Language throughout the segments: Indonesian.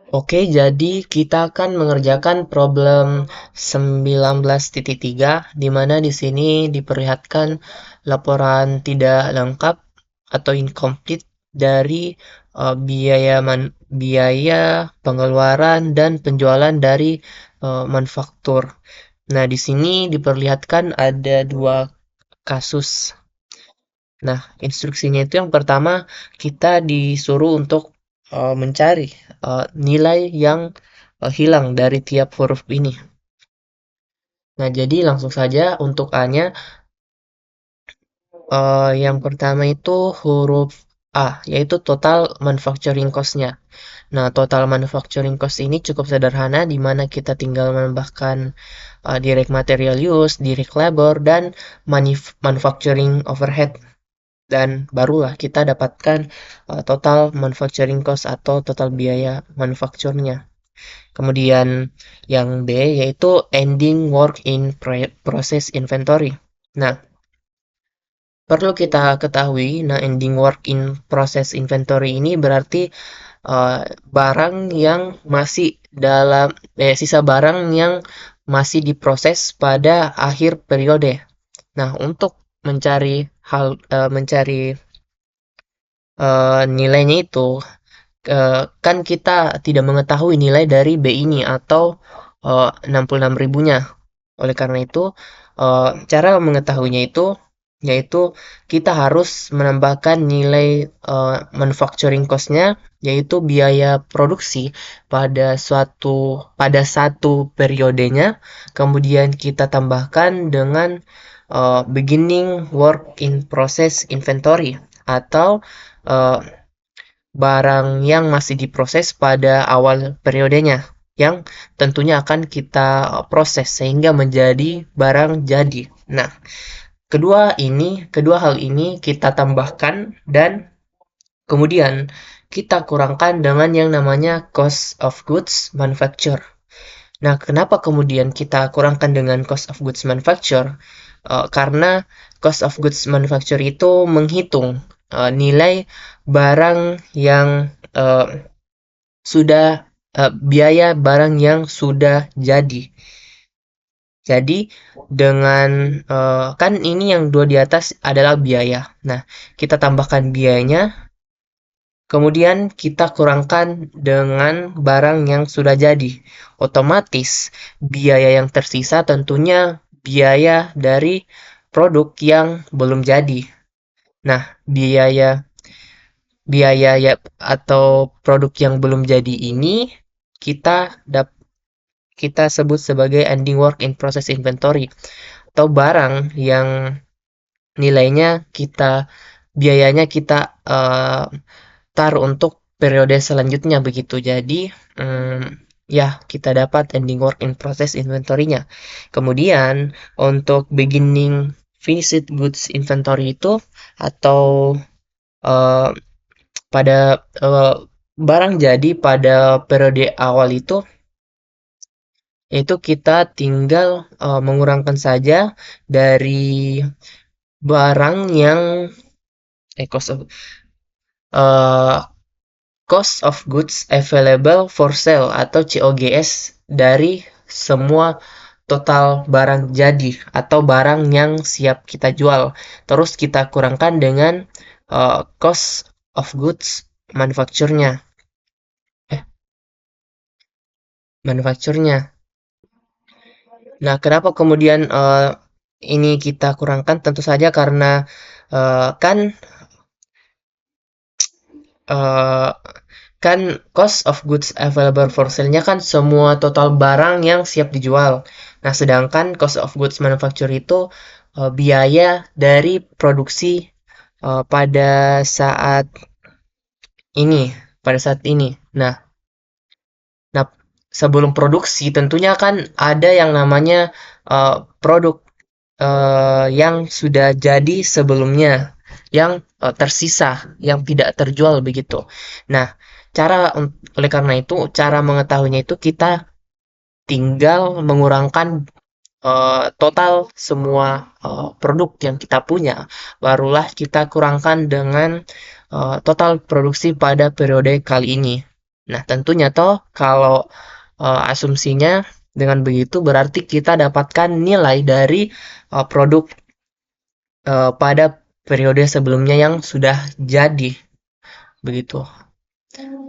Oke, jadi kita akan mengerjakan problem 19.3 di mana di sini diperlihatkan laporan tidak lengkap atau incomplete dari biaya pengeluaran dan penjualan dari manufaktur. Nah, di sini diperlihatkan ada dua kasus. Nah, instruksinya itu yang pertama kita disuruh untuk mencari nilai yang hilang dari tiap huruf ini. Nah, jadi langsung saja untuk A-nya, yang pertama itu huruf A, yaitu total manufacturing cost-nya. Nah, total manufacturing cost ini cukup sederhana, di mana kita tinggal menambahkan direct material use, direct labor, dan manufacturing overhead. Dan barulah kita dapatkan total manufacturing cost atau total biaya manufakturnya. Kemudian yang B yaitu ending work in process inventory. Nah, perlu kita ketahui, nah ending work in process inventory ini berarti barang yang masih sisa barang yang masih diproses pada akhir periode. Nah, untuk mencari nilainya itu, kan kita tidak mengetahui nilai dari B ini atau 66 ribunya. Oleh karena itu, cara mengetahuinya itu yaitu kita harus menambahkan nilai manufacturing cost-nya, yaitu biaya produksi pada satu periodenya, kemudian kita tambahkan dengan beginning work in process inventory atau uh, barang yang masih diproses pada awal periodenya, yang tentunya akan kita proses sehingga menjadi barang jadi. Nah, kedua hal ini kita tambahkan dan kemudian kita kurangkan dengan yang namanya cost of goods manufacture. Nah, kenapa kemudian kita kurangkan dengan cost of goods manufacture? Karena cost of goods manufacture itu menghitung nilai barang yang biaya barang yang sudah jadi. Jadi dengan kan ini yang dua di atas adalah biaya. Nah, kita tambahkan biayanya, kemudian kita kurangkan dengan barang yang sudah jadi. Otomatis biaya yang tersisa tentunya biaya dari produk yang belum jadi. Nah, biaya biaya ya atau produk yang belum jadi ini kita kita sebut sebagai ending work in process inventory, atau barang yang nilainya biayanya kita taruh untuk periode selanjutnya begitu. Jadi ya kita dapat ending work in process inventory-nya. Kemudian untuk beginning finished goods inventory itu atau uh, pada barang jadi pada periode awal itu kita tinggal mengurangkan saja dari barang yang cost of uh, cost of goods available for sale atau COGS dari semua total barang jadi atau barang yang siap kita jual. Terus kita kurangkan dengan cost of goods manufacture-nya. Manufacture-nya. Nah, kenapa kemudian ini kita kurangkan? Tentu saja karena kan eh, kan cost of goods available for sale-nya kan semua total barang yang siap dijual. Nah, sedangkan cost of goods manufacture itu biaya dari produksi pada saat pada saat ini. Nah, sebelum produksi tentunya kan ada yang namanya produk yang sudah jadi sebelumnya, yang tersisa, yang tidak terjual begitu. Nah, oleh karena itu, cara mengetahuinya itu kita tinggal mengurangkan total semua produk yang kita punya, barulah kita kurangkan dengan total produksi pada periode kali ini. Nah, tentunya toh kalau asumsinya dengan begitu berarti kita dapatkan nilai dari produk pada periode sebelumnya yang sudah jadi begitu.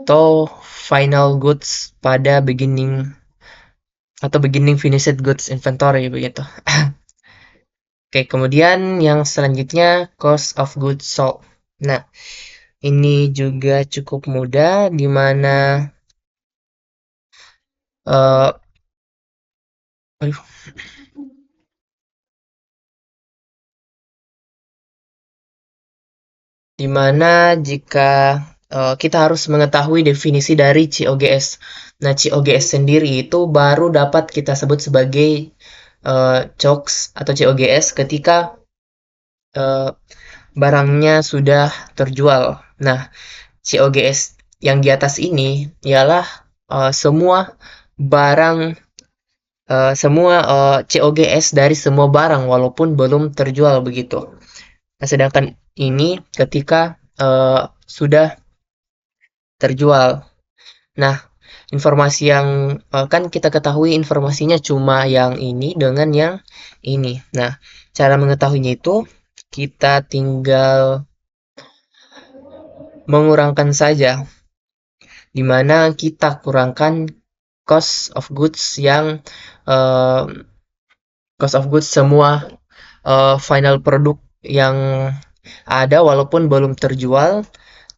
Atau final goods pada beginning atau beginning finished goods inventory begitu. Oke, kemudian yang selanjutnya cost of goods sold. Nah, ini juga cukup mudah di mana eh aduh, di mana jika kita harus mengetahui definisi dari COGS. Nah, COGS sendiri itu baru dapat kita sebut sebagai COGS atau COGS ketika eh, barangnya sudah terjual. Nah, COGS yang di atas ini ialah semua barang semua COGS dari semua barang walaupun belum terjual begitu. Nah, sedangkan ini ketika sudah terjual. Nah, informasi yang kan kita ketahui informasinya cuma yang ini dengan yang ini. Nah, cara mengetahuinya itu kita tinggal mengurangkan saja, di mana kita kurangkan cost of goods yang eh, cost of goods semua final produk yang ada walaupun belum terjual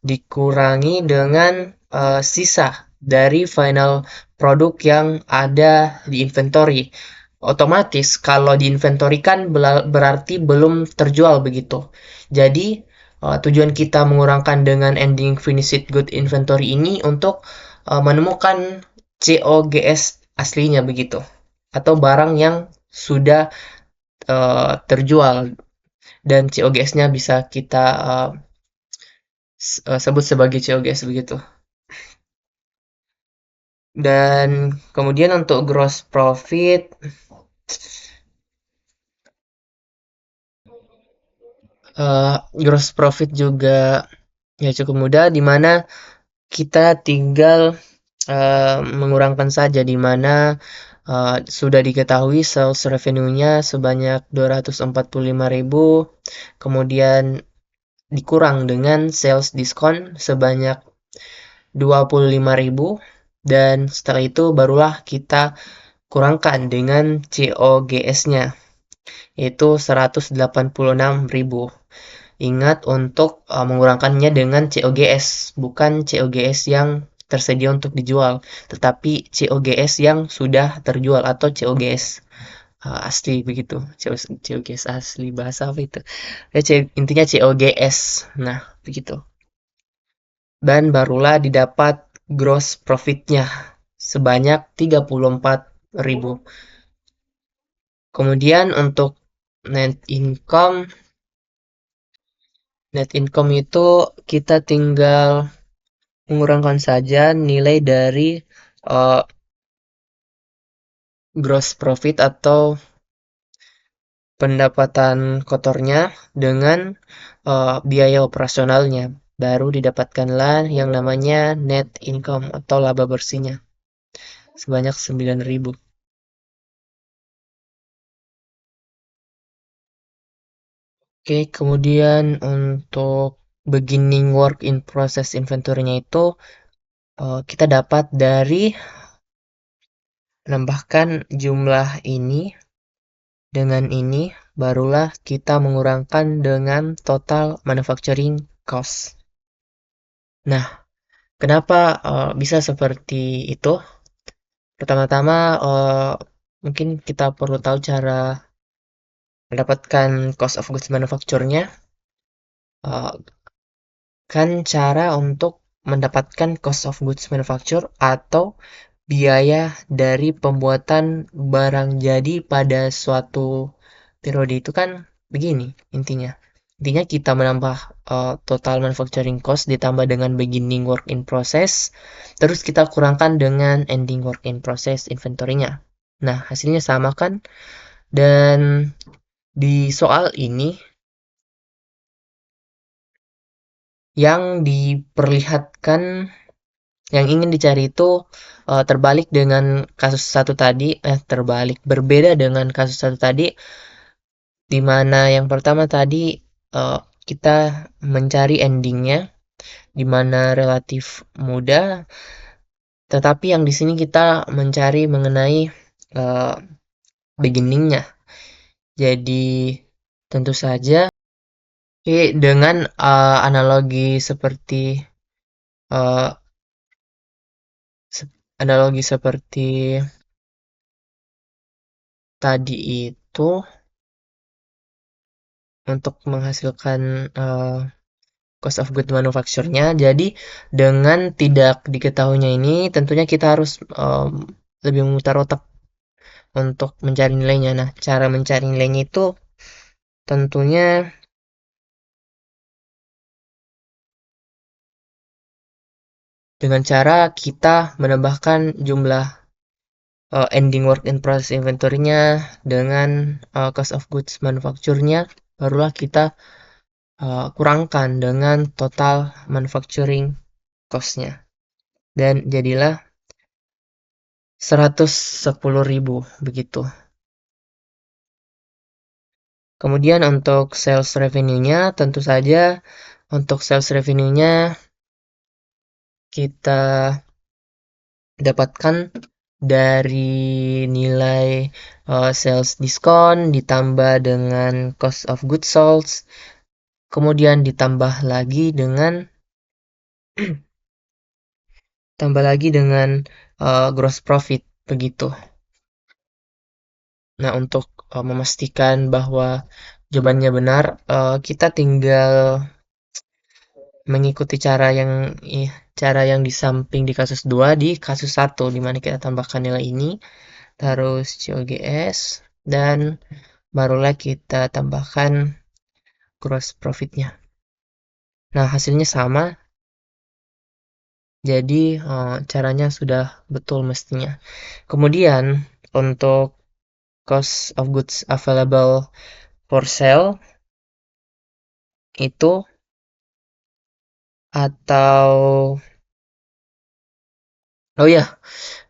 dikurangi dengan sisa dari final produk yang ada di inventory. Otomatis kalau di inventory kan berarti belum terjual begitu. Jadi tujuan kita mengurangkan dengan ending finished good inventory ini untuk menemukan COGS aslinya begitu atau barang yang sudah terjual dan COGS-nya bisa kita sebut sebagai COGS begitu. Dan kemudian untuk gross profit, gross profit juga ya cukup mudah, di mana kita tinggal mengurangkan saja, di mana sudah diketahui sales revenue-nya sebanyak 245.000, kemudian dikurang dengan sales diskon sebanyak 25.000, dan setelah itu barulah kita kurangkan dengan COGS-nya, yaitu 186.000. Ingat untuk mengurangkannya dengan COGS, bukan COGS yang tersedia untuk dijual, tetapi COGS yang sudah terjual atau COGS asli begitu. COGS asli bahasa apa itu? Ya, intinya COGS. Nah, begitu. Dan barulah didapat gross profit-nya sebanyak 34.000. Kemudian untuk net income, net income itu kita tinggal mengurangkan saja nilai dari uh, gross profit atau pendapatan kotornya dengan biaya operasionalnya. Baru didapatkanlah yang namanya net income atau laba bersihnya sebanyak 9.000. Oke, kemudian untuk beginning work in process inventory-nya itu kita dapat dari menambahkan jumlah ini dengan ini, barulah kita mengurangkan dengan total manufacturing cost. Nah, kenapa bisa seperti itu? Pertama-tama, mungkin kita perlu tahu cara mendapatkan cost of goods manufacture-nya. Eh, kan cara untuk mendapatkan cost of goods manufacture atau biaya dari pembuatan barang jadi pada suatu periode itu kan begini intinya. Intinya kita menambah total manufacturing cost ditambah dengan beginning work in process, terus kita kurangkan dengan ending work in process inventory-nya. Nah, hasilnya sama kan? Dan di soal ini yang diperlihatkan Yang ingin dicari itu terbalik dengan kasus satu tadi, berbeda dengan kasus satu tadi, di mana yang pertama tadi kita mencari endingnya, di mana relatif mudah, tetapi yang di sini kita mencari mengenai uh, beginningnya. Jadi tentu saja, dengan analogi seperti uh, analogi seperti tadi itu untuk menghasilkan cost of good manufacture-nya. Jadi dengan tidak diketahuinya ini, tentunya kita harus lebih memutar otak untuk mencari nilainya. Nah, cara mencari nilainya itu tentunya dengan cara kita menambahkan jumlah ending work in process inventory-nya dengan cost of goods manufacture-nya, barulah kita kurangkan dengan total manufacturing cost-nya. Dan jadilah 110.000 begitu. Kemudian untuk sales revenue-nya, tentu saja untuk sales revenue-nya kita dapatkan dari nilai sales diskon ditambah dengan cost of goods sold, kemudian tambah lagi dengan gross profit begitu. Nah, untuk memastikan bahwa jawabannya benar, kita tinggal mengikuti cara yang di samping di kasus 2 di kasus 1, di mana kita tambahkan nilai ini, terus COGS, dan barulah kita tambahkan gross profit-nya. Nah, hasilnya sama, jadi caranya sudah betul mestinya. Kemudian, untuk cost of goods available for sale itu, atau oh ya,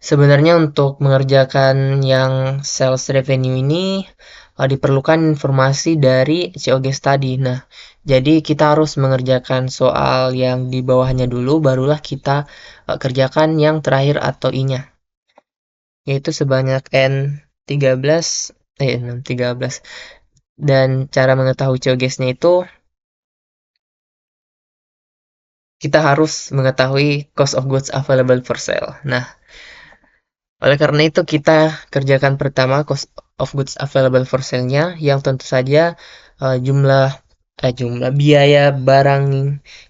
sebenarnya untuk mengerjakan yang sales revenue ini diperlukan informasi dari COGS tadi. Nah, jadi kita harus mengerjakan soal yang di bawahnya dulu, barulah kita kerjakan yang terakhir atau I-nya, yaitu sebanyak N13, 13. Dan cara mengetahui COGS-nya itu, kita harus mengetahui cost of goods available for sale. Nah, oleh karena itu kita kerjakan pertama cost of goods available for sale-nya, yang tentu saja jumlah biaya barang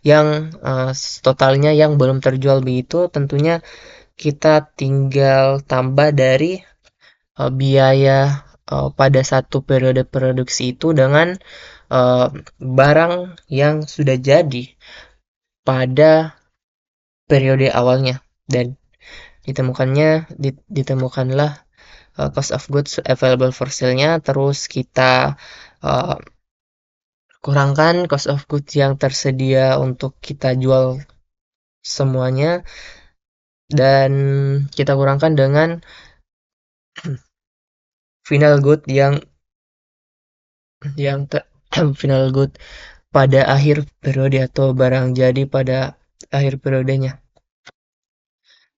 yang totalnya yang belum terjual, begitu tentunya kita tinggal tambah dari biaya pada satu periode produksi itu dengan uh, barang yang sudah jadi pada periode awalnya, dan ditemukanlah cost of goods available for sale-nya, terus kita uh, kurangkan cost of goods yang tersedia untuk kita jual semuanya, dan kita kurangkan dengan final good yang final good pada akhir periode atau barang jadi pada akhir periodenya,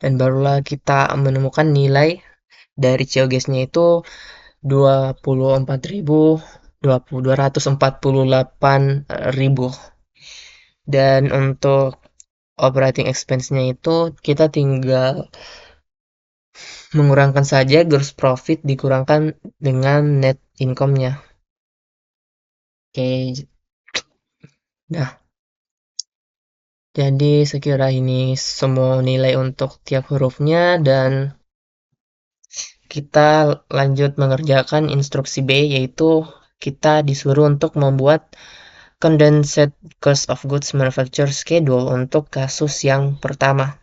dan barulah kita menemukan nilai dari COGS-nya itu 244.000, dan untuk operating expense-nya itu kita tinggal mengurangkan saja gross profit dikurangkan dengan net income-nya. Oke, nah, jadi sekira ini semua nilai untuk tiap hurufnya, dan kita lanjut mengerjakan instruksi B, yaitu kita disuruh untuk membuat condensed cost of goods manufacture schedule untuk kasus yang pertama.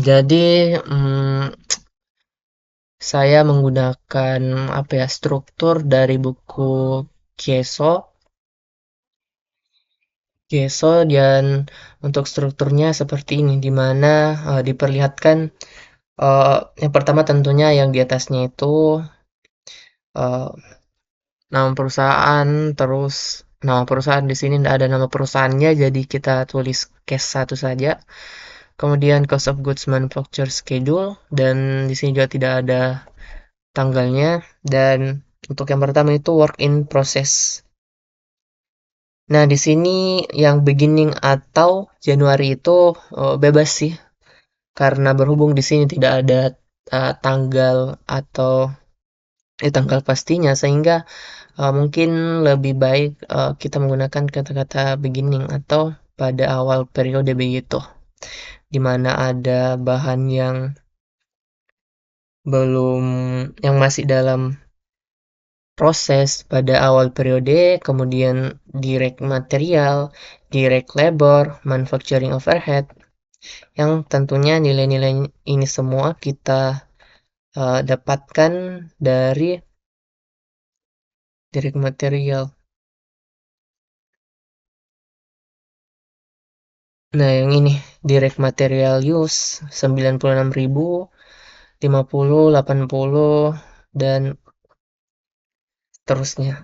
Jadi saya menggunakan struktur dari buku Kieso, Oke, so dan untuk strukturnya seperti ini, di mana diperlihatkan yang pertama tentunya yang di atasnya itu eh, nama perusahaan, terus nama perusahaan di sini tidak ada nama perusahaannya, jadi kita tulis case satu saja. Kemudian cost of goods manufacture schedule, dan di sini juga tidak ada tanggalnya. Dan untuk yang pertama itu work in process. Nah, di sini yang beginning atau Januari itu bebas sih, karena berhubung di sini tidak ada tanggal atau tanggal pastinya, sehingga mungkin lebih baik kita menggunakan kata-kata beginning atau pada awal periode begitu, di mana ada bahan yang belum yang masih dalam proses pada awal periode, kemudian direct material, direct labor, manufacturing overhead, yang tentunya nilai-nilai ini semua kita dapatkan dari direct material. Nah, yang ini direct material use 96.000, 50, 80, dan seterusnya.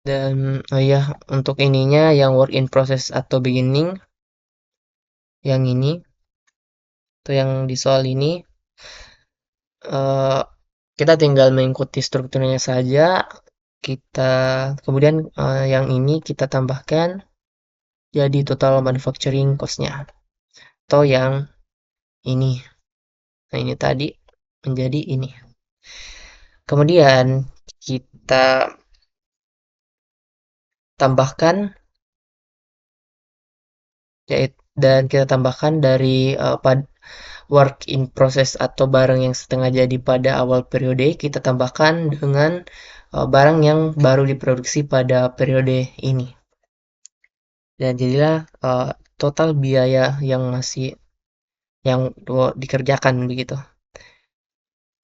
Dan oh ya, untuk ininya yang work in process atau beginning, yang ini atau yang di soal ini, eh, kita tinggal mengikuti strukturnya saja. Kita kemudian yang ini kita tambahkan jadi total manufacturing cost-nya. Atau yang ini. Nah, ini tadi menjadi ini. Kemudian kita tambahkan dan kita tambahkan dari work in process atau barang yang setengah jadi pada awal periode, kita tambahkan dengan barang yang baru diproduksi pada periode ini. Dan jadilah total biaya yang masih yang dikerjakan begitu.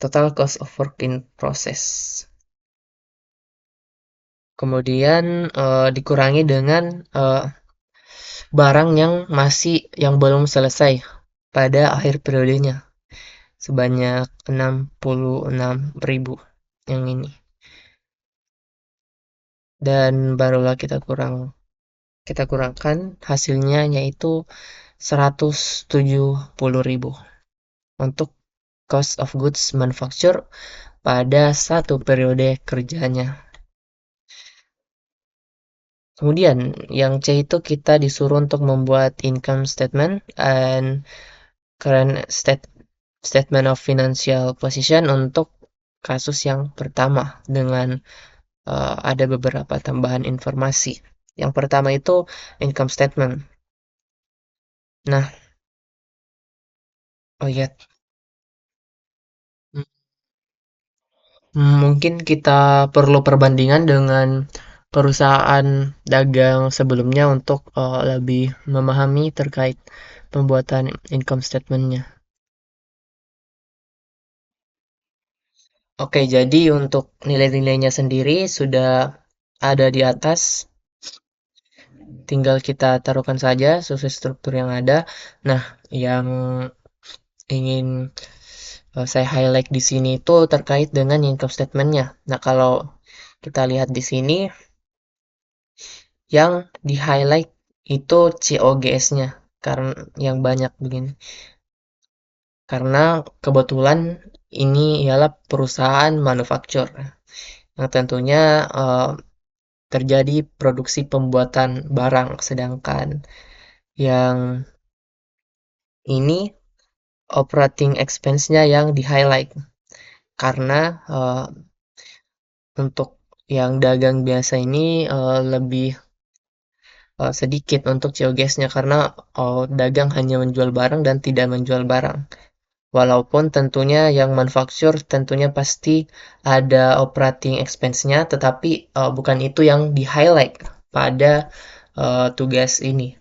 Total cost of work in process. Kemudian dikurangi dengan barang yang belum selesai pada akhir periodenya sebanyak 66.000 yang ini. Dan barulah kita kurangkan hasilnya, yaitu 170.000 untuk cost of goods manufacture pada satu periode kerjanya. Kemudian yang C itu kita disuruh untuk membuat income statement and current statement of financial position untuk kasus yang pertama dengan ada beberapa tambahan informasi. Yang pertama itu income statement. Nah, oh ya, mungkin kita perlu perbandingan dengan perusahaan dagang sebelumnya untuk lebih memahami terkait pembuatan income statement-nya. Oke, jadi untuk nilai-nilainya sendiri sudah ada di atas, tinggal kita taruhkan saja sesuai struktur yang ada. Nah, yang ingin saya highlight di sini itu terkait dengan income statement-nya. Nah, kalau kita lihat di sini, yang di-highlight itu COGS-nya, karena yang banyak begini. Karena kebetulan ini ialah perusahaan manufaktur yang tentunya terjadi produksi pembuatan barang, sedangkan yang ini operating expense-nya yang di-highlight karena untuk yang dagang biasa ini lebih sedikit untuk COGS-nya karena dagang hanya menjual barang dan tidak menjual barang. Walaupun tentunya yang manufaktur tentunya pasti ada operating expense-nya, tetapi bukan itu yang di-highlight pada tugas ini.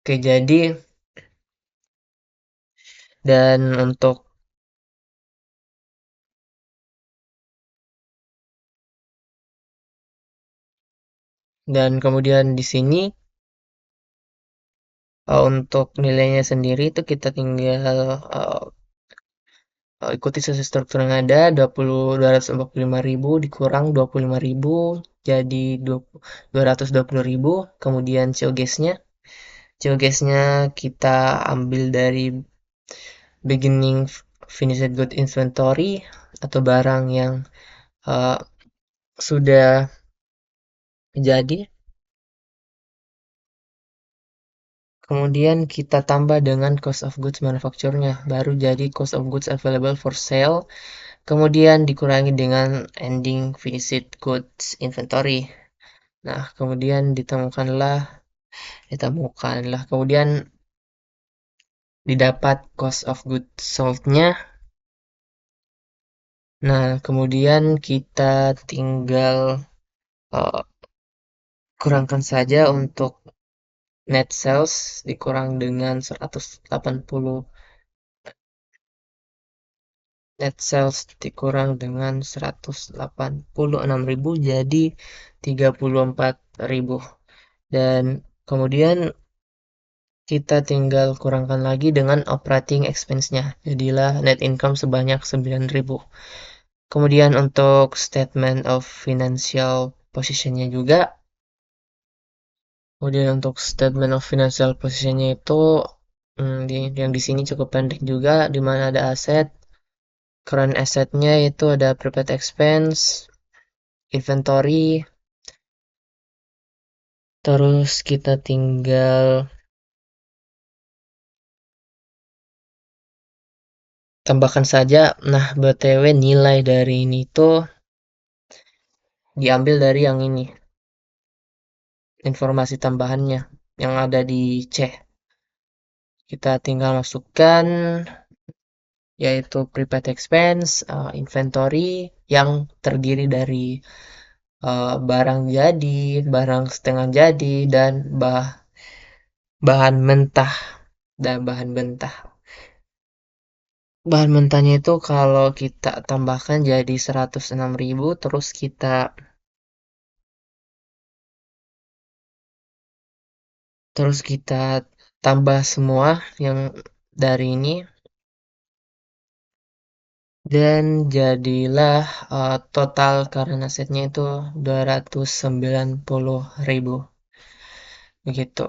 Oke, jadi dan untuk Dan kemudian di sini untuk nilainya sendiri itu kita tinggal ikuti sesuai struktur yang ada, 245.000 dikurang 25.000 jadi 220.000. Kemudian COGS-nya kita ambil dari beginning finished good inventory atau barang yang uh, sudah jadi. Kemudian kita tambah dengan cost of goods manufacture-nya, baru jadi cost of goods available for sale. Kemudian dikurangi dengan ending finished goods inventory. Nah, kemudian kemudian didapat cost of goods sold-nya. Nah, kemudian kita tinggal uh, kurangkan saja untuk net sales dikurang dengan 180. Net sales dikurang dengan 186.000 jadi 34.000. Dan kemudian kita tinggal kurangkan lagi dengan operating expense-nya. Jadilah net income sebanyak 9.000. Kemudian untuk statement of financial position-nya juga. Kemudian untuk statement of financial position-nya itu yang di sini cukup pendek juga, di mana ada aset. Current asset-nya itu ada prepaid expense, inventory, terus kita tinggal tambahkan saja. Nah, BTW nilai dari ini tuh diambil dari yang ini, informasi tambahannya yang ada di C. Kita tinggal masukkan yaitu prepaid expense, inventory yang terdiri dari barang jadi, barang setengah jadi, dan bahan mentah bahan mentah. Bahan mentahnya itu kalau kita tambahkan jadi 106.000, terus kita tambah semua yang dari ini dan jadilah total current assetnya itu 290.000 begitu.